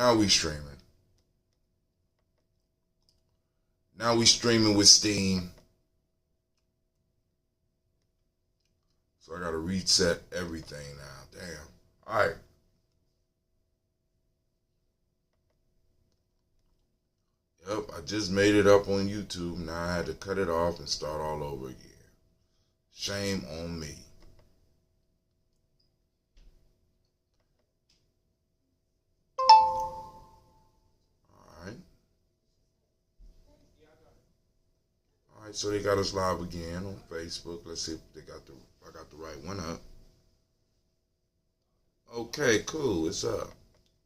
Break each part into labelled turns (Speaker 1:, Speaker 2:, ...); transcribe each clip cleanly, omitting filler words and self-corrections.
Speaker 1: Now we streaming. Now we streaming with Steam. So I gotta reset everything now. Damn. Alright. Yep, I just made it up on YouTube. Now I had to cut it off and start all over again. Shame on me. Alright, so they got us live again on Facebook. Let's see if I got the right one up. Okay, cool. It's up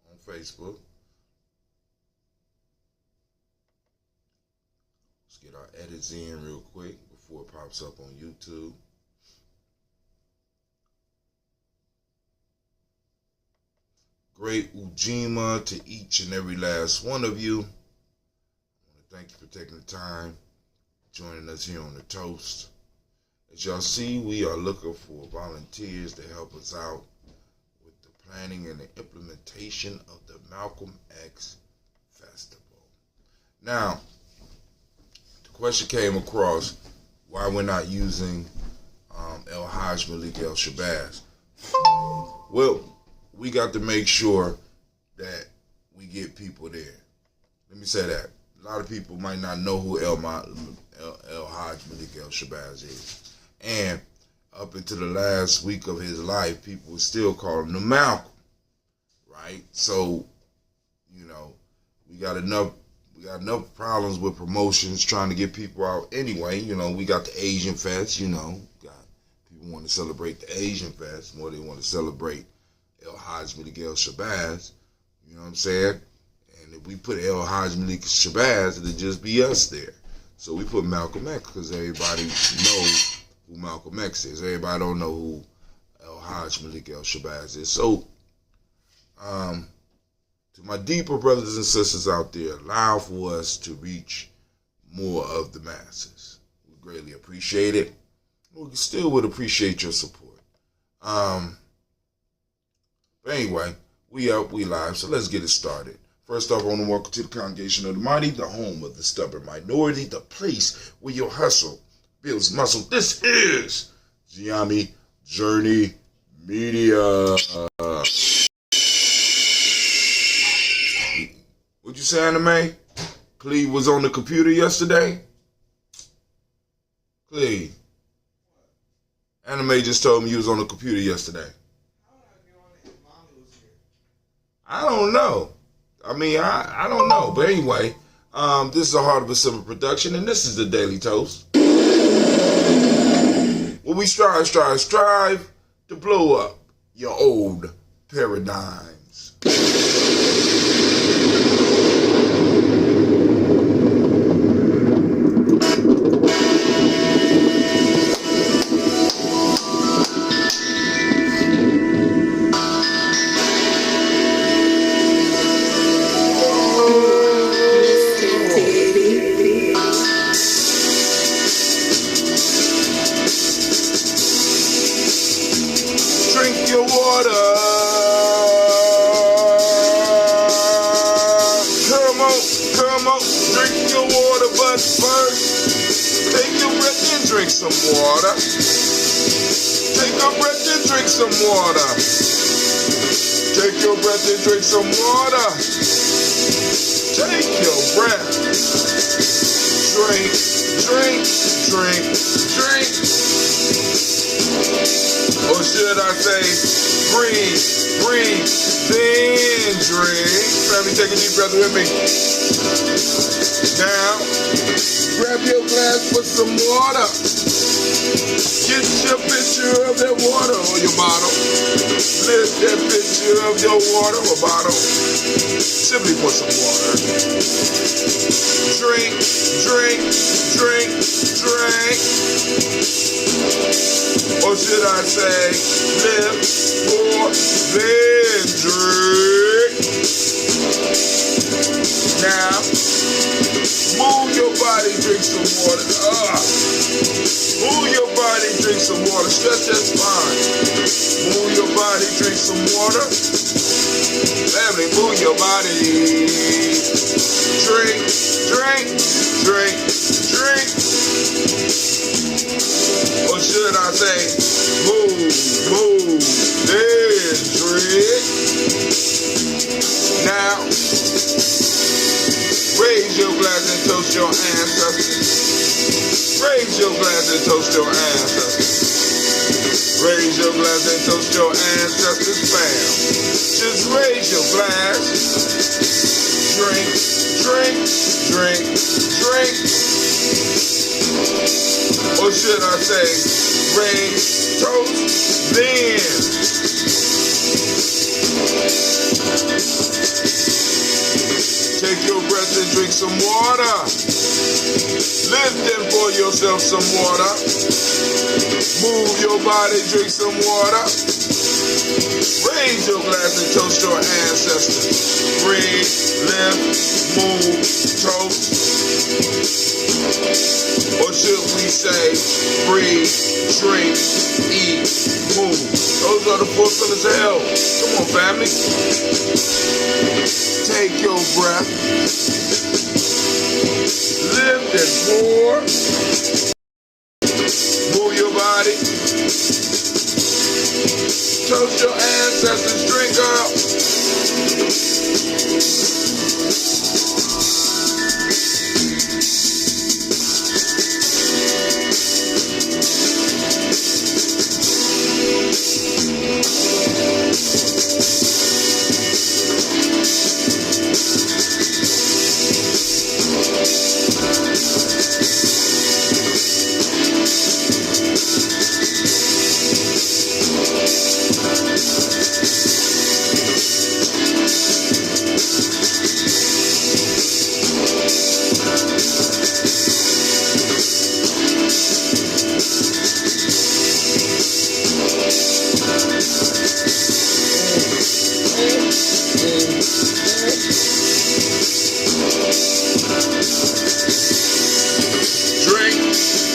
Speaker 1: on Facebook. Let's get our edits in real quick before it pops up on YouTube. Great Ujima to each and every last one of you. I want to thank you for taking the time joining us here on the Toast. As y'all see, we are looking for volunteers to help us out with the planning and the implementation of the Malcolm X Festival. Now, the question came across why we're not using El Hajj Malik El Shabazz. Well, we got to make sure that we get people there. Let me say that. A lot of people might not know who El Hajj Malik El Shabazz is. And up until the last week of his life, people would still call him the Malcolm. Right? So, you know, we got enough problems with promotions trying to get people out anyway. You know, we got the Asian Fest, you know. People want to celebrate the Asian Fest more than they want to celebrate El Hajj Malik El Shabazz. You know what I'm saying? And if we put El Hajj Malik Shabazz, it'd just be us there. So we put Malcolm X because everybody knows who Malcolm X is. Everybody don't know who El Hajj Malik El Shabazz is. So, to my deeper brothers and sisters out there, allow for us to reach more of the masses. We greatly appreciate it. We still would appreciate your support. But anyway, we up, we live, so let's get it started. First off, I want to welcome to the Congregation of the Mighty, the home of the stubborn minority, the place where your hustle builds muscle. This is Gye-Nyame Journey Media. What'd you say, Anime? Cleve was on the computer yesterday? Cleve. Anime just told me you was on the computer yesterday. I don't know. I mean, I don't know. But anyway, this is a Heart of a Simple production, and this is the Daily Toast. Where we strive to blow up your old paradigms. Drink your water. Come on, drink your water, but first, take your breath and drink some water. Take a breath and drink some water. Take your breath and drink some water. Take your breath. Drink. Or should I say, breathe, then drink. Family, take a deep breath with me. Now, grab your glass, put some water. Get your picture of that water or your bottle. Lift that picture of your water or bottle. Simply put some water. Drink. Or should I say, live more than drink. Now, move your body, drink some water. Move your body, drink some water. Stretch that spine. Move your body, drink some water. Family, move your your body. Drink, drink, drink, drink. Or should I say, move, move, then drink. Now, raise your glass and toast your ancestors. Raise your glass and toast your ancestors. Raise your glass and toast your ancestors, fam. Just raise your glass. Drink, drink, drink, drink. Or should I say, raise, toast, then. Take your breath and drink some water. Lift and pour yourself some water. Move your body, drink some water. Raise your glass and toast your ancestors. Breathe, lift, move, toast. Or should we say, breathe, drink, eat, move. Those are the four pillars of health. Come on, family. Take your breath. Lift and pour. Move your body. Toast your ancestors. Drink up.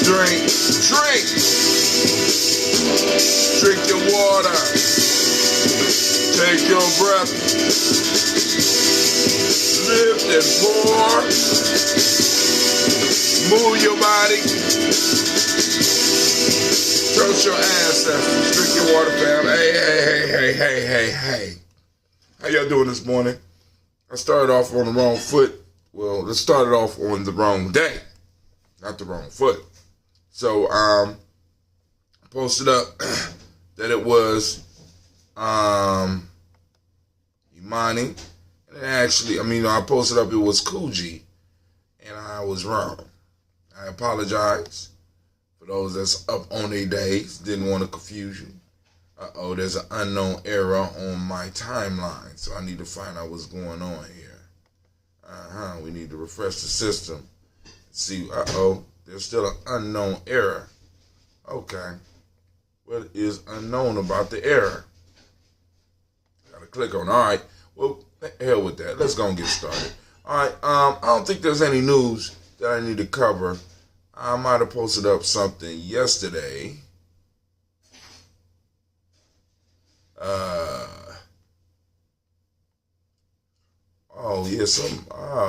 Speaker 1: Drink, drink. Drink your water. Take your breath. Lift and pour. Move your body. Toast your ancestors. Drink your water, fam. Hey. How y'all doing this morning? I started off on the wrong foot. Well, let's start it off on the wrong day. Not the wrong foot. So, I posted up that it was Imani. And actually, I posted up it was Kuji. And I was wrong. I apologize for those that's up on their days. Didn't want to confuse you. There's an unknown error on my timeline. So I need to find out what's going on here. We need to refresh the system. See, there's still an unknown error. Okay. What is unknown about the error? Gotta click on. All right. Well, hell with that. Let's go and get started. All right. I don't think there's any news that I need to cover. I might have posted up something yesterday.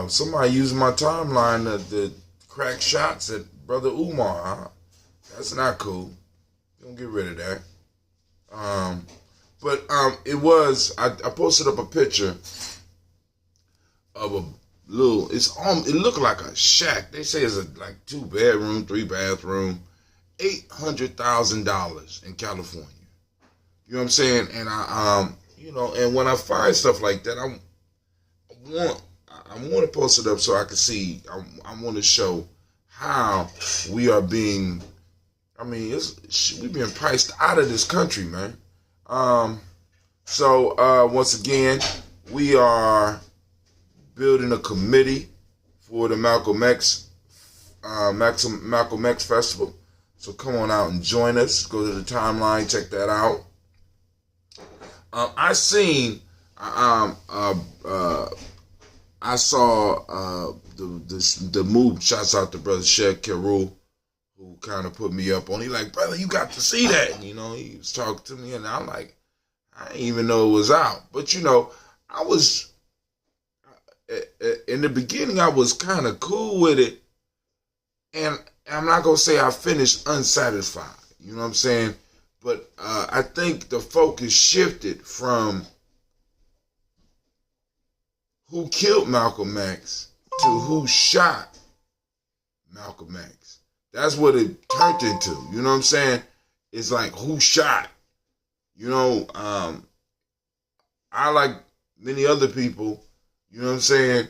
Speaker 1: Somebody using my timeline to crack shots at Brother Umar. Huh? That's not cool. Don't get rid of that. It was. I posted up a picture of a little. It looked like a shack. They say it's like 2 bedroom, 3 bathroom, $800,000 in California. You know what I'm saying? And and when I find stuff like that, I want to post it up so I can see. I want to show how we are being. We're being priced out of this country, man. Once again, we are building a committee for the Malcolm X Festival. So come on out and join us. Go to the timeline, check that out. I saw the move. Shouts out to Brother Shed Carol, who kind of put me up on. He like, brother, you got to see that. He was talking to me, and I'm like, I didn't even know it was out. But I was in the beginning, I was kind of cool with it. And I'm not going to say I finished unsatisfied. You know what I'm saying? But I think the focus shifted from who killed Malcolm X to who shot Malcolm X. That's what it turned into. You know what I'm saying? It's like who shot. You know, I, like many other people, you know what I'm saying,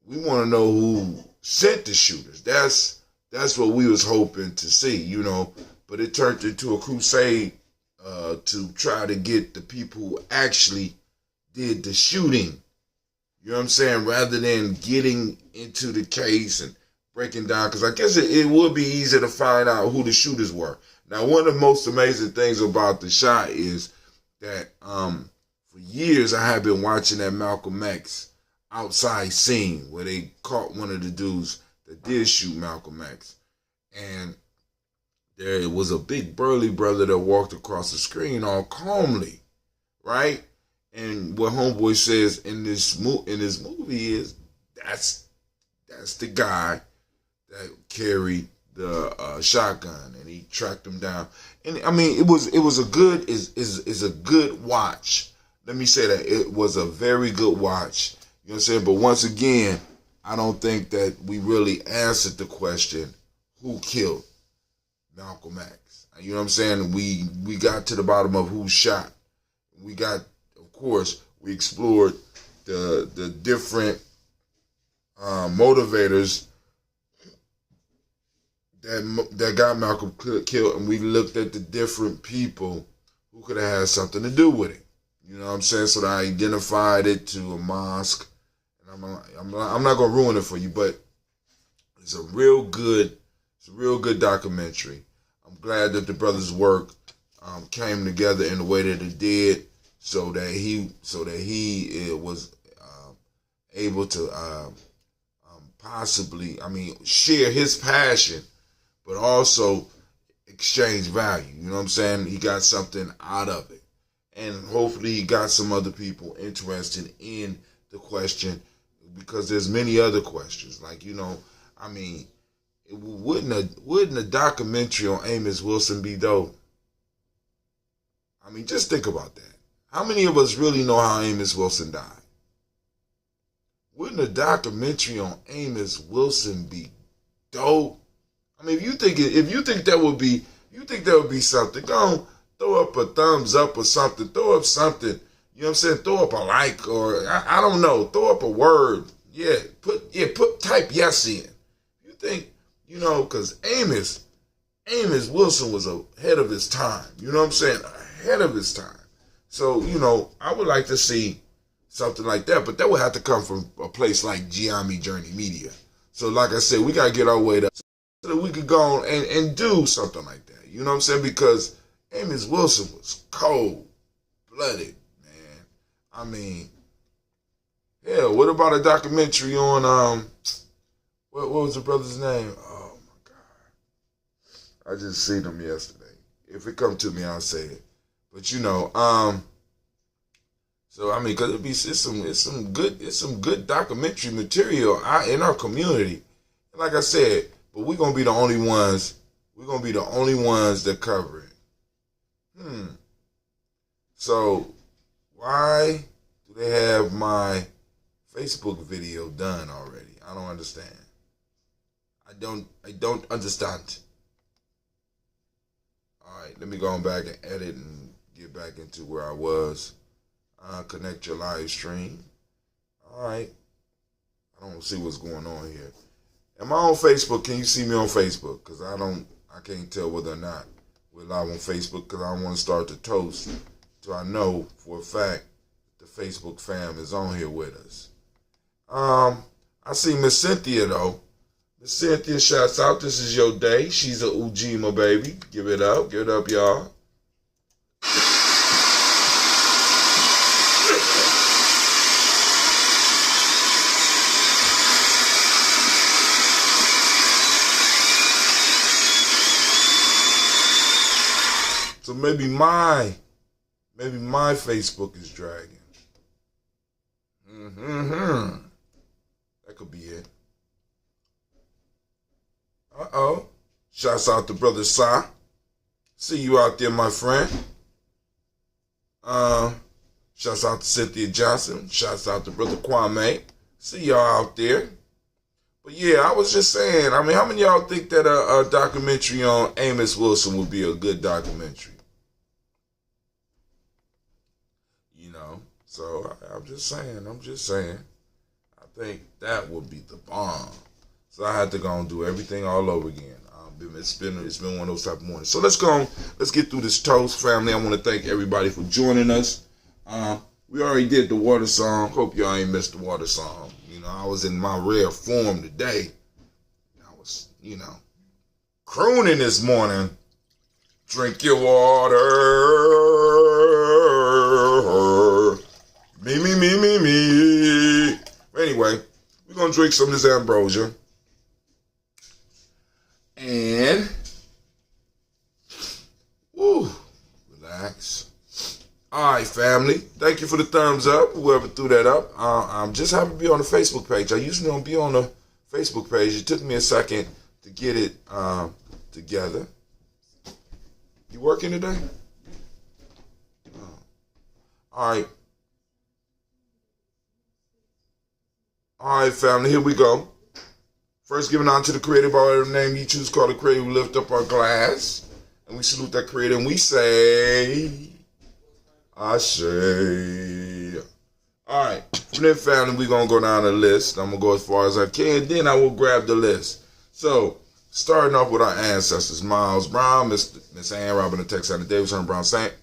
Speaker 1: we want to know who sent the shooters. That's what we was hoping to see, you know. But it turned into a crusade to try to get the people who actually did the shooting. You know what I'm saying? Rather than getting into the case and breaking down, because I guess it would be easy to find out who the shooters were. Now, one of the most amazing things about the shot is that for years I have been watching that Malcolm X outside scene where they caught one of the dudes that did shoot Malcolm X. And there was a big burly brother that walked across the screen all calmly, right? And what Homeboy says in this movie is that's the guy that carried the shotgun, and he tracked him down. And I mean, it was a good is a good watch. Let me say that it was a very good watch. You know what I'm saying? But once again, I don't think that we really answered the question, who killed Malcolm X? You know what I'm saying? We got to the bottom of who shot. We got, of course, we explored the different motivators that got Malcolm killed, and we looked at the different people who could have had something to do with it. You know what I'm saying? So I identified it to a mosque, and I'm not gonna ruin it for you, but it's a real good documentary. I'm glad that the brothers' work came together in the way that it did, so that he was able to possibly, share his passion, but also exchange value. You know what I'm saying? He got something out of it. And hopefully he got some other people interested in the question, because there's many other questions. Like, wouldn't a documentary on Amos Wilson be dope? Just think about that. How many of us really know how Amos Wilson died? Wouldn't a documentary on Amos Wilson be dope? If you think that would be something, go on, throw up a thumbs up or something. Throw up something. You know what I'm saying? Throw up a like, or I don't know. Throw up a word. Yeah, type yes in. You think, because Amos Wilson was ahead of his time. You know what I'm saying? Ahead of his time. So, I would like to see something like that, but that would have to come from a place like Gye-Nyame Journey Media. So, like I said, we got to get our weight up so that we could go on and do something like that. You know what I'm saying? Because Amos Wilson was cold-blooded, man. What about a documentary on, what was the brother's name? Oh, my God. I just seen him yesterday. If it come to me, I'll say it. But, so because it's some good documentary material out in our community. And like I said, but we're gonna be the only ones. We're gonna be the only ones that cover it. So why do they have my Facebook video done already? I don't understand. I don't understand. All right, let me go on back and edit and get back into where I was. Connect your live stream. All right. I don't see what's going on here. Am I on Facebook? Can you see me on Facebook? Because I can't tell whether or not we're live on Facebook, because I don't want to start the toast till I know for a fact the Facebook fam is on here with us. I see Miss Cynthia though. Miss Cynthia, shouts out. This is your day. She's a Ujima baby. Give it up, y'all. So maybe my Facebook is dragging. That That could be it. Uh-oh. Shouts out to Brother Sai. See you out there, my friend. Shouts out to Cynthia Johnson. Shouts out to Brother Kwame. See y'all out there. But yeah, I was just saying, I mean, how many of y'all think that a documentary on Amos Wilson would be a good documentary? You know, so I'm just saying. I think that would be the bomb. So I had to go and do everything all over again. It's been one of those type of mornings. So let's get through this toast, family. I want to thank everybody for joining us. We already did the water song. Hope y'all ain't missed the water song. You know, I was in my rare form today. I was, crooning this morning. Drink your water. Me. Anyway, we're going to drink some of this ambrosia. And, relax. All right, family. Thank you for the thumbs up, whoever threw that up. I'm just happy to be on the Facebook page. I usually don't be on the Facebook page. It took me a second to get it together. You working today? All right. All right, family, here we go. First, giving on to the creator by whatever name you choose, call the creator. We lift up our glass, and we salute that creator, and we say, Ashe. All right, from there, family, we're going to go down the list. I'm going to go as far as I can, then I will grab the list. So, starting off with our ancestors, Miles Brown, Miss Ann Robert, the Texas Davis, Herman Brown Saint.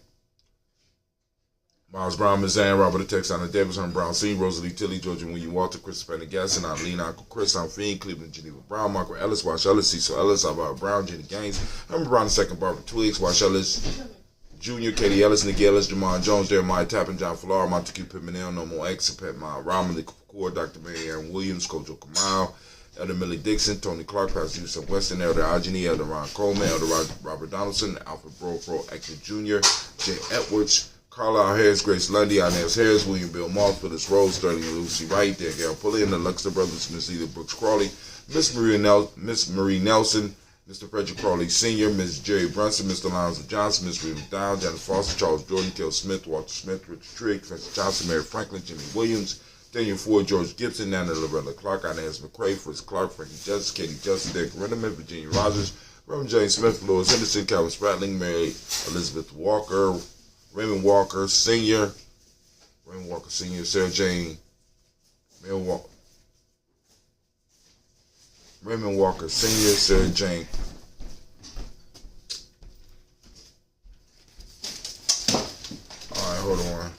Speaker 1: Miles Brown, Miss Ann Robert, the Texas Davis, Herman Brown Sr., Rosalie Tilly, Georgia William Walter, Christopher Gasson, Eileen, Uncle Chris, Fiend, Cleveland, Geneva Brown, Michael Ellis, Wash Ellis, Cecil Ellis, Alvaro Brown, Jenny Gaines, Herman Brown II, Barbara Twigs, Wash Ellis, Jr., Katie Ellis, Nicky Ellis, Jamon Jones, Jeremiah Tappan, John Fallar, Montague Pimenel, No More X, Pet Ma, Romilly Kapoor, Dr. Mary Aaron Williams, Kojo Kamal, Elder Millie Dixon, Tony Clark, Pastor Yusuf Weston, Elder Ajani, Elder Ron Coleman, Elder Robert Donaldson, Alfred Pro Actor Jr., Jay Edwards, Carlisle Harris, Grace Lundy, Inez Harris, William Bill Moss, Phyllis Rose, Sterling and Lucy Wright, Dan Gale Pulley, and the Luxor Brothers, Miss Edith Brooks Crawley, Miss Marie Nelson, Mr. Frederick Crawley Sr., Miss Jerry Brunson, Mr. Lonzo Johnson, Miss Rita McDowell, Janet Foster, Charles Jordan, Kel Smith, Walter Smith, Richard Trigg, Francis Johnson, Mary Franklin, Jimmy Williams, Daniel Ford, George Gibson, Nana Loretta Clark, Inez McCrae, Fritz Clark, Frankie Justice, Katie Justice, Dick Renneman, Virginia Rogers, Reverend James Smith, Louis Henderson, Calvin Spratling, Mary Elizabeth Walker, Raymond Walker Sr., Sarah Jane, Raymond Walker Sr., Sarah Jane. All right, hold on.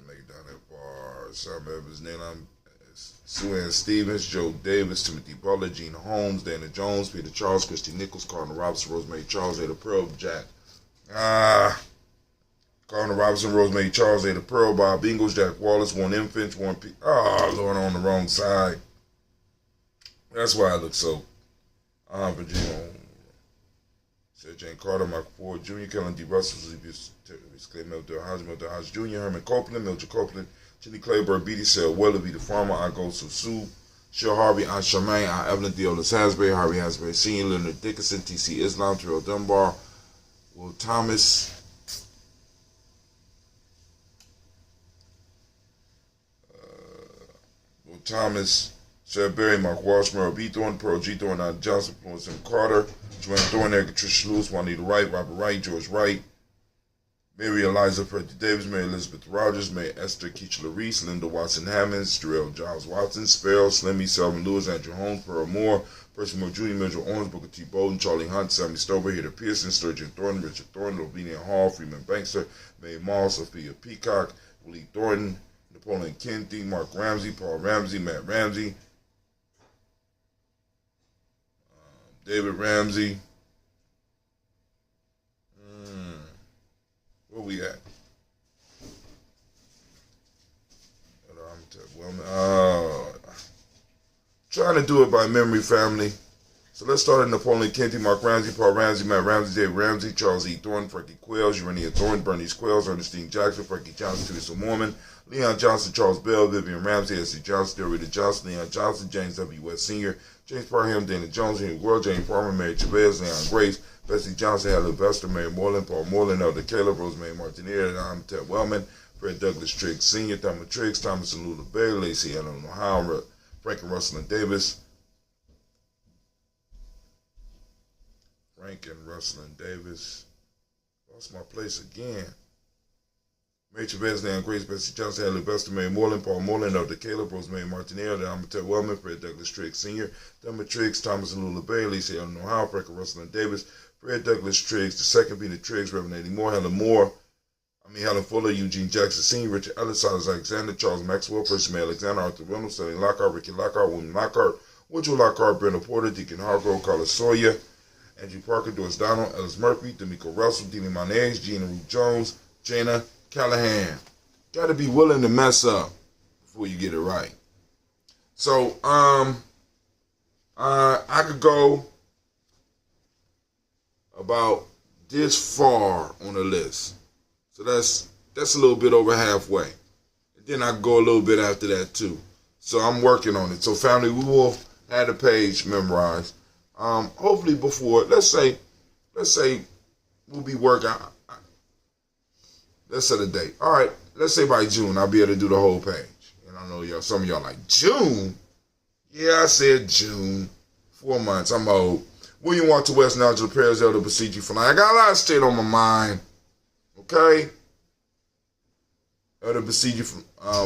Speaker 1: Make it down that bar. Sam Evans, Nayland, Sue Ann Stevens, Joe Davis, Timothy Butler, Gina Holmes, Dana Jones, Peter Charles, Christy Nichols, Cardinal Robinson, Rosemary Charles, Ada Pearl, Jack. Cardinal Robinson, Rosemary Charles, Ada Pearl, Bob Ingles, Jack Wallace, Warren M. Finch, Warren P. Lord, on the wrong side. That's why I look so. Virginia. Sarah Jane Carter, Michael Ford Jr., Kellen D. Russell, Mildred Hodge Jr., Herman Copeland, Mildred Copeland, Jenny Claiborne, B.D. Sale, Weatherby the Farmer, I Go Sue, Cheryl Harvey, Aunt Charmaine, Aunt Evelyn Theolis Hasbury, Harvey Hasbury Sr., Leonard Dickinson, T.C. Islam, Terrell Dunbar, Will Thomas, Sarah Berry, Mark Walsh, Merle B. Thorne, Pearl G. Thorne, Aunt Johnson, Florence M. Carter, Joanne Thorne, Tricia Lewis, Juanita Wright, Robert Wright, George Wright, Mary Eliza Freddie Davis, Mary Elizabeth Rogers, Mary Esther Keachla Reese, Linda Watson Hammonds, Jarrell Giles Watson, Sparrow, Slimmy, Selvin Lewis, Andrew Holmes, Pearl Moore, Percy Moore Jr., Mitchell Owens, Booker T. Bolden, Charlie Hunt, Sammy Stover, Hader Pearson, Sturgeon Thornton, Richard Thornton, Lavinia Hall, Freeman Bankster, Mae Moss, Sophia Peacock, Willie Thornton, Napoleon Kennedy, Mark Ramsey, Paul Ramsey, Matt Ramsey, David Ramsey. Where we at? Trying to do it by memory, family. So let's start at Napoleon Kenty, Mark Ramsey, Paul Ramsey, Matt Ramsey, Dave Ramsey, Charles E. Thornton, Frankie Quails, Urania Thornton, Bernice Quails, Ernestine Jackson, Frankie Johnson, Teresa Mormon, Leon Johnson, Charles Bell, Vivian Ramsey, S.C. Johnson, Dorita Johnson, Leon Johnson, James W. West Sr., James Parham, Dana Jones, Henry World, James Farmer, Mary Chavez, Leon Grace, Bessie Johnson, Helen Vester, Mary Moreland, Paul Moreland, Elder Caleb, Rosemary Martinez, Adam Ted Wellman, Fred Douglas Triggs Sr., Thomas Triggs, Thomas and Lula Bay, Lacey Allen, Ohio, Frank and Russell and Davis, lost my place again. Mary Chavez, Leon Grace, Bessie Johnson, Helen Vester, Mary Moreland, Paul Moreland, Elder Caleb, Rosemary Martinez, Adam Ted Wellman, Fred Douglas Triggs Sr., Thomas Triggs, Thomas and Lula Bay, Lacey Allen, Ohio, Frank and Russell and Davis, Fred Douglas Triggs, the second Peter Triggs, Reverend Eddie Moore, Helen Fuller, Eugene Jackson Sr., Richard Ellis, Silas Alexander, Charles Maxwell, Percy May Alexander, Arthur Reynolds, Stanley Lockhart, Ricky Lockhart, William Lockhart, Woodrow Lockhart, Brenda Porter, Deacon Hargrove, Carlos Sawyer, Andrew Parker, Doris Donald, Ellis Murphy, D'Amico Russell, Dini Manez, Gina Ruth Jones, Jana Callahan. Got to be willing to mess up before you get it right. So, I could go about this far on the list. So that's a little bit over halfway. And then I can go a little bit after that too. So I'm working on it. So family, we will have the page memorized. Hopefully before, let's say we'll be working. Let's set a date. All right, let's say by June I'll be able to do the whole page. And I know some of y'all like, June? Yeah, I said June. 4 months, I'm old. William Walter West, Nigel Perez, Elder Basiji Fulani. I got a lot of shit on my mind. Okay? Elder Basiji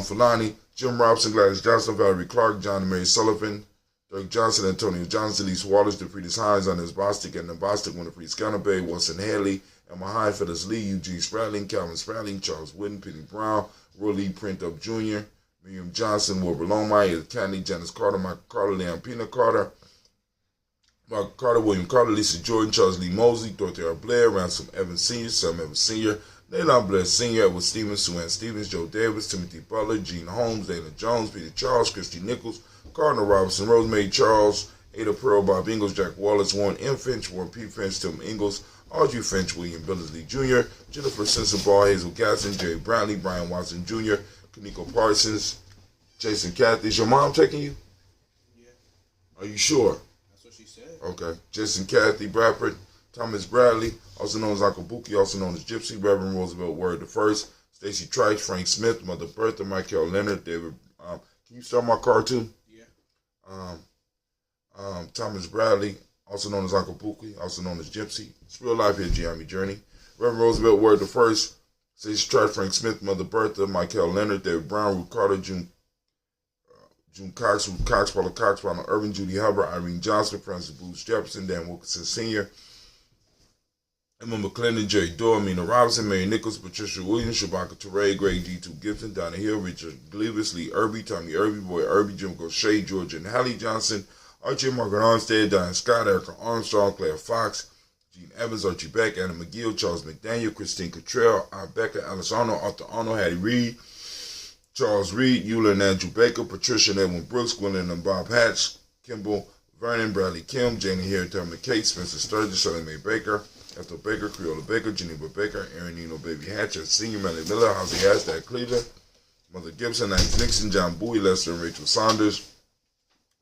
Speaker 1: Fulani, Jim Robson, Gladys Johnson, Valerie Clark, John and Mary Sullivan, Dirk Johnson, Antonio Johnson, Elise Waters, DeFriedis Hines, Anders Bostic, and Bostic, Winifred Scanabay, Wilson Haley, Emma Hyde, Phyllis Lee, Eugene Spratling, Calvin Spratling, Charles Wooden, Penny Brown, Roy Lee Print Up Jr., Miriam Johnson, Wilbur Longmire, Kennedy, Janice Carter, Michael Carter, Leon Pina Carter, Mark Carter, William Carter, Lisa Jordan, Charles Lee Mosley, Dorothy R. Blair, Ransom Evans Sr., Sam Evans Sr., Leland Blair Sr., Edward Stevens, Sue Ann Stevens, Joe Davis, Timothy Butler, Gene Holmes, Dana Jones, Peter Charles, Christy Nichols, Cardinal Robinson, Rosemary Charles, Ada Pearl, Bob Ingalls, Jack Wallace, Warren M. Finch, Warren P. Finch, Tim Ingalls, Audrey Finch, William Billingsley Jr., Jennifer Sensabaugh, Hazel Gasson, Jerry Brownlee, Brian Watson Jr., Kaniko Parsons, Jason Cathy. Is your mom taking you?
Speaker 2: Yeah.
Speaker 1: Are you sure?
Speaker 2: That's what she said.
Speaker 1: Okay. Jason Cathy Bradford, Thomas Bradley, also known as Uncle Buki, also known as Gypsy, Reverend Roosevelt Word I, Stacey Trice, Frank Smith, Mother Bertha, Michael Leonard, David. Can you start my cartoon?
Speaker 2: Yeah.
Speaker 1: Thomas Bradley, also known as Uncle Buki, also known as Gypsy. It's real life here, Gye-Nyame Journey. Reverend Roosevelt Word I, Stacey Trice, Frank Smith, Mother Bertha, Michael Leonard, David Brown, Ruth Carter, June Cox, Ruth Cox, Paula Cox, Ronald Irving, Judy Hubbard, Irene Johnson, Francis Booth Jefferson, Dan Wilkinson Sr., Emma McClendon, Jerry Dorr, Mina Robinson, Mary Nichols, Patricia Williams, Shabaka Teray, Greg G2 Gibson, Donna Hill, Richard Gleavis, Lee Irby, Tommy Irby, Boy Irby, Jim Gaucher, George and Hallie Johnson, Archie Margaret Armstead, Diane Scott, Erica Armstrong, Claire Fox, Gene Evans, Archie Beck, Anna McGill, Charles McDaniel, Christine Cottrell, Aunt Becca, Alice Arnold, Arthur Arnold, Hattie Reed, Charles Reed, Eula and Andrew Baker, Patricia and Edwin Brooks, Gwendolyn and Bob Hatch, Kimball Vernon, Bradley Kim, Janie Harry, Thelma Kate, Spencer Sturgis, Shirley Mae Baker, Ethel Baker, Creola Baker, Geneva Baker, Aaron Nino, Baby Hatcher, Senior, Melly Miller, Howsey Hashtag Cleveland, Mother Gibson, Alex Nixon, John Bowie, Lester and Rachel Saunders,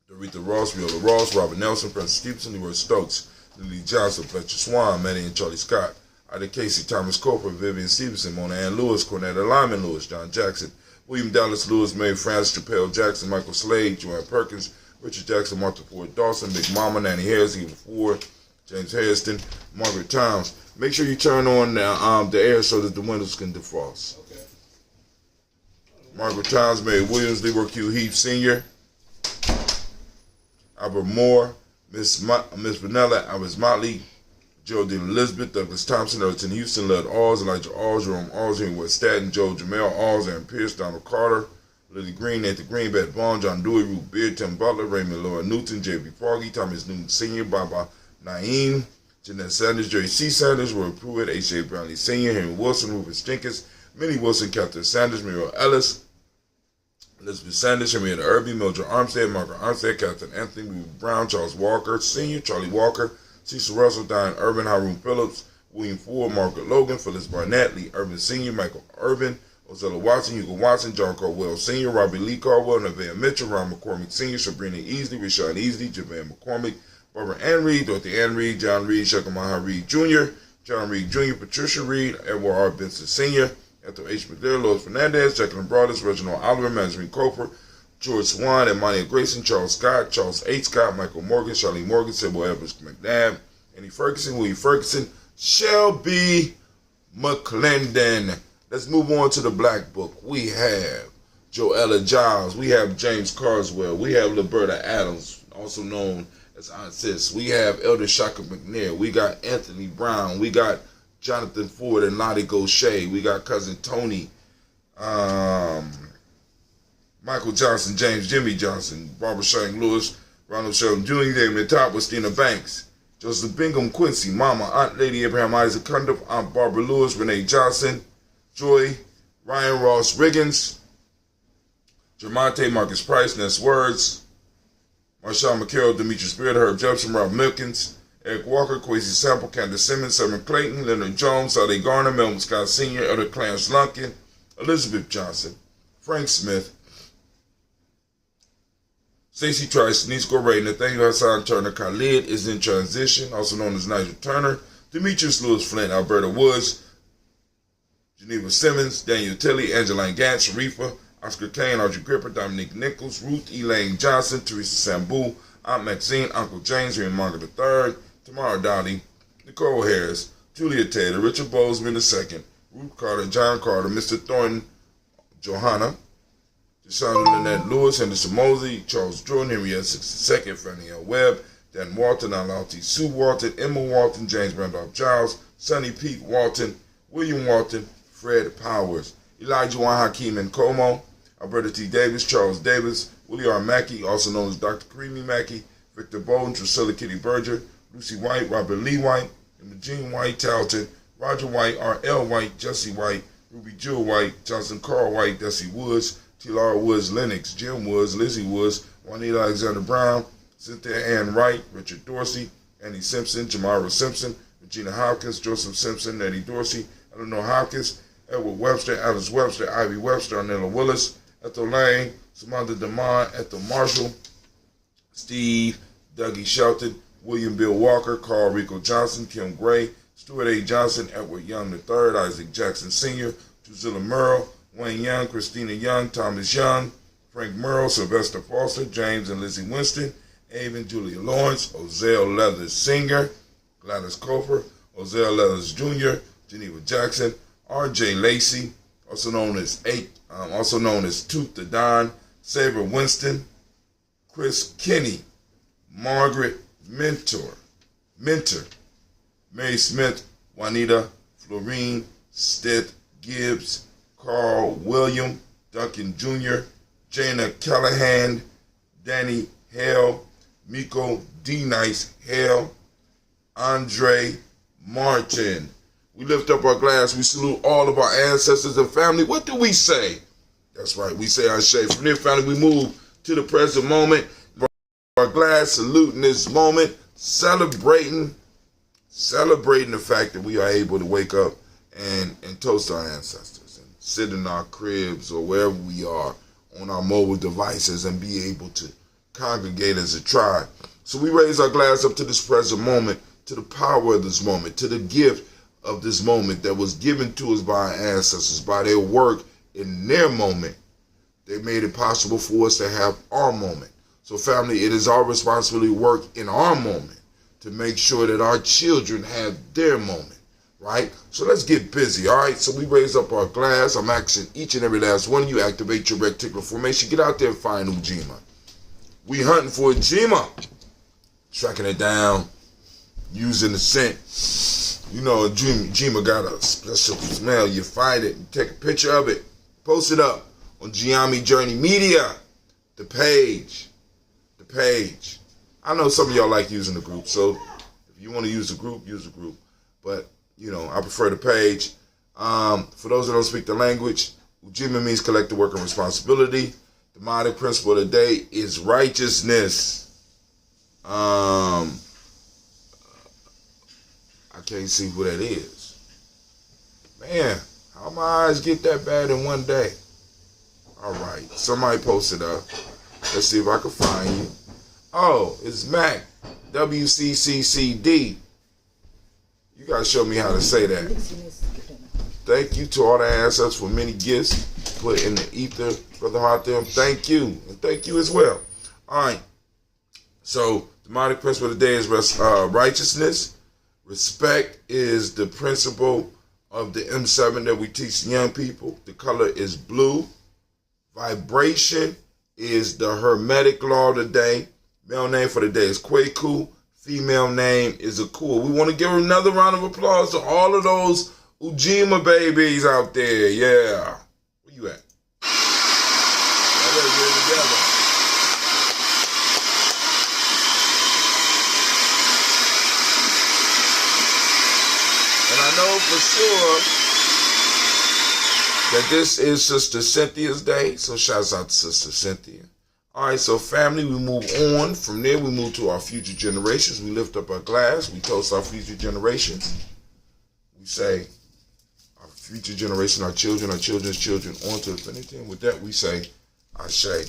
Speaker 1: Doretha Ross, Viola Ross, Robert Nelson, Francis Stevenson, Leroy Stokes, Lily Johnson, Fletcher Swan, Maddie and Charlie Scott, Ida Casey, Thomas Coper, Vivian Stevenson, Mona Ann Lewis, Cornetta Lyman Lewis, John Jackson, William Dallas Lewis, Mary Francis, Chappelle Jackson, Michael Slade, Joanne Perkins, Richard Jackson, Martha Ford Dawson, Big Mama, Nanny Harris, Eva Ford, James Hairston, Margaret Towns. Make sure you turn on the air so that the windows can defrost.
Speaker 2: Okay.
Speaker 1: Margaret Towns, Mary Williams, Leroy Q. Heath Sr., Albert Moore, Miss Vanilla, Alice Motley, Geraldine Elizabeth, Douglas Thompson, Elton Houston, Lud Alls, Elijah Alls, Jerome Alls, Henry West Staten, Joe Jamel Alls, Aaron Pierce, Donald Carter, Lily Green, Nathan Green, Beth Vaughn, John Dewey, Ruth Beard, Tim Butler, Raymond Laura Newton, J.B. Foggy, Thomas Newton Sr., Baba Naeem, Jeanette Sanders, Jerry C. Sanders, Roy Pruitt, H.A. Brownlee Sr., Henry Wilson, Rufus Jenkins, Minnie Wilson, Catherine Sanders, Muriel Ellis, Elizabeth Sanders, Henrietta Irby, Mildred Armstead, Margaret Armstead, Captain Anthony Brown, Charles Walker Sr., Charlie Walker, Cecil Russell, Diane Urban, Haroon Phillips, William Ford, Margaret Logan, Phyllis Barnett, Lee Urban Sr., Michael Urban, Ozella Watson, Hugo Watson, John Caldwell Sr., Robbie Lee Caldwell, Nevaeh Mitchell, Ron McCormick Sr., Sabrina Easley, Rashawn Easley, Javon McCormick, Barbara Ann Reed, Dorothy Ann Reed, John Reed, Shakamaha Reed Jr., John Reed Jr., Patricia Reed, Edward R. Benson Sr., Ethel H. McDare, Lois Fernandez, Jacqueline Broadus, Reginald Oliver, Mandarin Coper, George Swan, Imani Grayson, Charles Scott, Charles H. Scott, Michael Morgan, Charlie Morgan, Sybil Evans McNabb, Annie Ferguson, Willie Ferguson, Shelby McClendon. Let's move on to the Black Book. We have Joella Giles. We have James Carswell. We have Liberta Adams, also known as Aunt Sis. We have Elder Shaka McNair. We got Anthony Brown. We got Jonathan Ford and Lottie Gaucher. We got Cousin Tony. Michael Johnson, James Jimmy Johnson, Barbara Shank Lewis, Ronald Sheldon Jr., David Top with Stina Banks, Joseph Bingham Quincy, Mama, Aunt Lady Abraham Isaac Cundiff, Aunt Barbara Lewis, Renee Johnson, Joy, Ryan Ross Riggins, Jermonte Marcus Price, Ness Words, Marshawn McCarroll, Demetrius Beard, Herb Jepson, Rob Milkins, Eric Walker, Kwesi Sample, Candace Simmons, Simon Clayton, Leonard Jones, Sade Garner, Melvin Scott Sr., Elder Clarence Lunkin, Elizabeth Johnson, Frank Smith, Stacey Trice, Denise Goray, Nathaniel Hassan Turner, Khalid is in transition, also known as Nigel Turner, Demetrius Lewis Flint, Alberta Woods, Geneva Simmons, Daniel Tilley, Angeline Gantz, Sharifa, Oscar Kane, Audrey Gripper, Dominique Nichols, Ruth Elaine Johnson, Teresa Sambu, Aunt Maxine, Uncle James, Henry Margaret III, Tamara Dowdy, Nicole Harris, Julia Taylor, Richard Bozeman II, Ruth Carter, John Carter, Mr. Thornton, Johanna, Deshaun Lynette Lewis, Henderson Mosley, Charles Jordan, Henrietta 62nd, Fannie L. Webb, Dan Walton, Alauti Sue Walton, Emma Walton, James Randolph Giles, Sonny Pete Walton, William Walton, Fred Powers, Elijah Juan Hakeem Nkomo, Alberta T. Davis, Charles Davis, Willie R. Mackey, also known as Dr. Karimi Mackey, Victor Bowden, Drusilla Kitty Berger, Lucy White, Robert Lee White, Imogene White Talton, Roger White, R.L. White, Jesse White, Ruby Jewel White, Johnson Carl White, Desi Woods, T-Lara Woods, Lennox, Jim Woods, Lizzie Woods, Juanita Alexander Brown, Cynthia Ann Wright, Richard Dorsey, Annie Simpson, Jamara Simpson, Regina Hopkins, Joseph Simpson, Nettie Dorsey, Eleanor Hopkins, Edward Webster, Alice Webster, Ivy Webster, Arnella Willis, Ethel Lane, Samantha DeMond, Ethel Marshall, Steve, Dougie Shelton, William Bill Walker, Carl Rico Johnson, Kim Gray, Stuart A. Johnson, Edward Young III, Isaac Jackson Sr., Drusilla Merle, Wayne Young, Christina Young, Thomas Young, Frank Merle, Sylvester Foster, James and Lizzie Winston, Ava and Julia Lawrence, Ozell Leathers Singer, Gladys Cofer, Ozell Leathers Jr., Geneva Jackson, R.J. Lacey, also known as Tooth the Don, Saber Winston, Chris Kinney, Margaret Mentor, Mary Smith, Juanita, Florine, Stith Gibbs, Carl William, Duncan Jr., Jana Callahan, Danny Hale, Miko D. Nice Hale, Andre Martin. We lift up our glass. We salute all of our ancestors and family. What do we say? That's right. We say our shade. From there, family, we move to the present moment. Our glass, saluting this moment, celebrating the fact that we are able to wake up and toast our ancestors and sit in our cribs or wherever we are on our mobile devices and be able to congregate as a tribe. So we raise our glass up to this present moment, to the power of this moment, to the gift of this moment that was given to us by our ancestors, by their work in their moment. They made it possible for us to have our moment. So family, it is our responsibility to work in our moment to make sure that our children have their moment, right? So let's get busy, all right? So we raise up our glass. I'm asking each and every last one of you, activate your reticular formation. Get out there and find Ujima. We hunting for Ujima. Tracking it down, using the scent. You know, Ujima got a special smell. You find it, you take a picture of it, post it up on Gye-Nyame Journey Media, the page. I know some of y'all like using the group, so if you want to use the group, use the group. But, you know, I prefer the page. For those that don't speak the language, Ujima means collective work and responsibility. The demonic principle of the day is righteousness. I can't see who that is. Man, how my eyes get that bad in one day? All right, somebody post it up. Let's see if I can find you. Oh, it's Mac. WCCCD. You gotta show me how to say that. Thank you to all the ancestors for many gifts put in the ether, Brother Hartem. Thank you, and thank you as well. All right. So, demonic principle of the day is righteousness. Respect is the principle of the M7 that we teach young people. The color is blue. Vibration is the Hermetic law of the day. Male name for the day is Kwaku. Female name is Akua. We want to give another round of applause to all of those Ujima babies out there. Yeah. Where you at? Let's get it together. And I know for sure that this is Sister Cynthia's day. So shouts out to Sister Cynthia. All right, so family, we move on. From there, we move to our future generations. We lift up our glass. We toast our future generations. We say, our future generation, our children's children, on to infinity. And with that, we say, Ashe.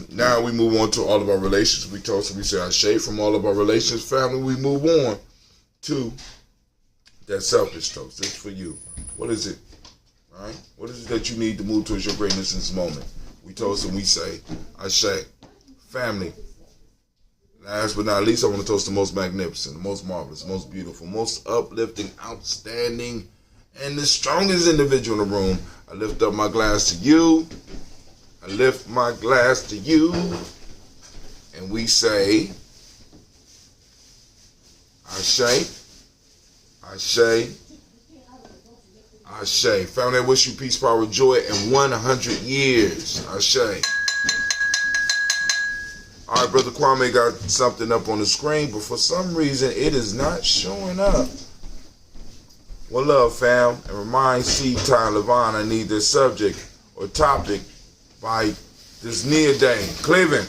Speaker 1: Now we move on to all of our relations. We toast and we say, Ashe. From all of our relations, family, we move on to that selfish toast. This is for you. What is it? All right? What is it that you need to move towards your greatness in this moment? We toast and we say, Ashe. Family. Last but not least, I want to toast the most magnificent, the most marvelous, most beautiful, most uplifting, outstanding, and the strongest individual in the room. I lift up my glass to you. I lift my glass to you. And we say, Ashe. Ashe. Ashe. Family, I wish you peace, power, joy, and 100 years. Ashe. All right, Brother Kwame got something up on the screen, but for some reason, it is not showing up. Well, love, fam. And remind C. Ty Levon I need this subject or topic by this near day. Cleveland.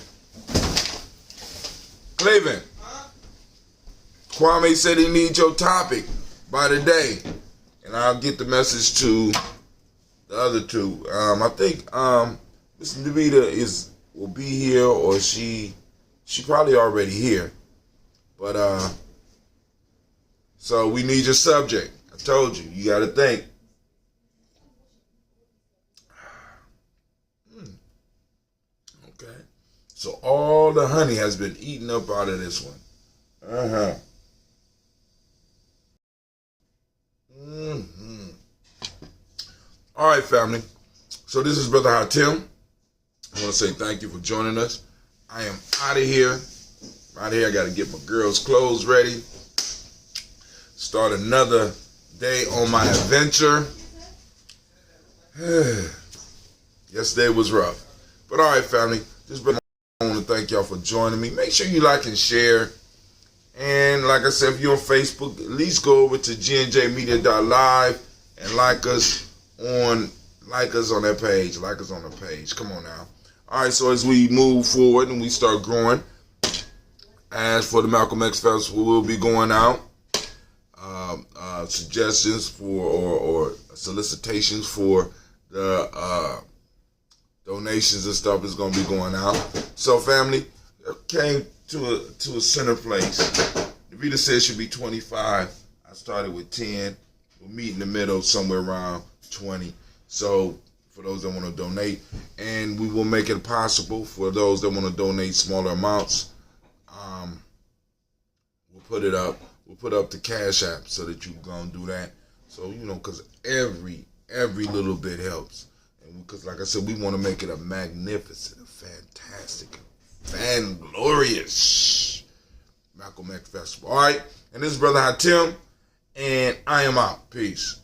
Speaker 1: Kwame said he needs your topic by the day. And I'll get the message to the other two. I think Miss Davida will be here, or she probably already here. But so we need your subject. I told you, you got to think. Okay. So all the honey has been eaten up out of this one. All right, family. So this is Brother Hatim. I want to say thank you for joining us. I am out of here. Right here, I got to get my girls' clothes ready. Start another day on my adventure. Yesterday was rough. But all right, family. This is Brother I want to thank y'all for joining me. Make sure you like and share. And like I said, if you're on Facebook, at least go over to gnjmedia.live and like us on that page. Like us on the page. Come on now. All right, so as we move forward and we start growing, as for the Malcolm X Festival, we'll be going out. Suggestions for or solicitations for the donations and stuff is going to be going out. So, family, came to a center place. The Vita said it should be 25. I started with 10. We'll meet in the middle somewhere around 20. So, for those that want to donate, and we will make it possible for those that want to donate smaller amounts. We'll put it up. We'll put up the Cash App so that you gonna do that. So because every little bit helps, and because like I said, we want to make it a magnificent, a fantastic, glorious Malcolm X Festival. All right, and this is Brother Hatim, and I am out. Peace.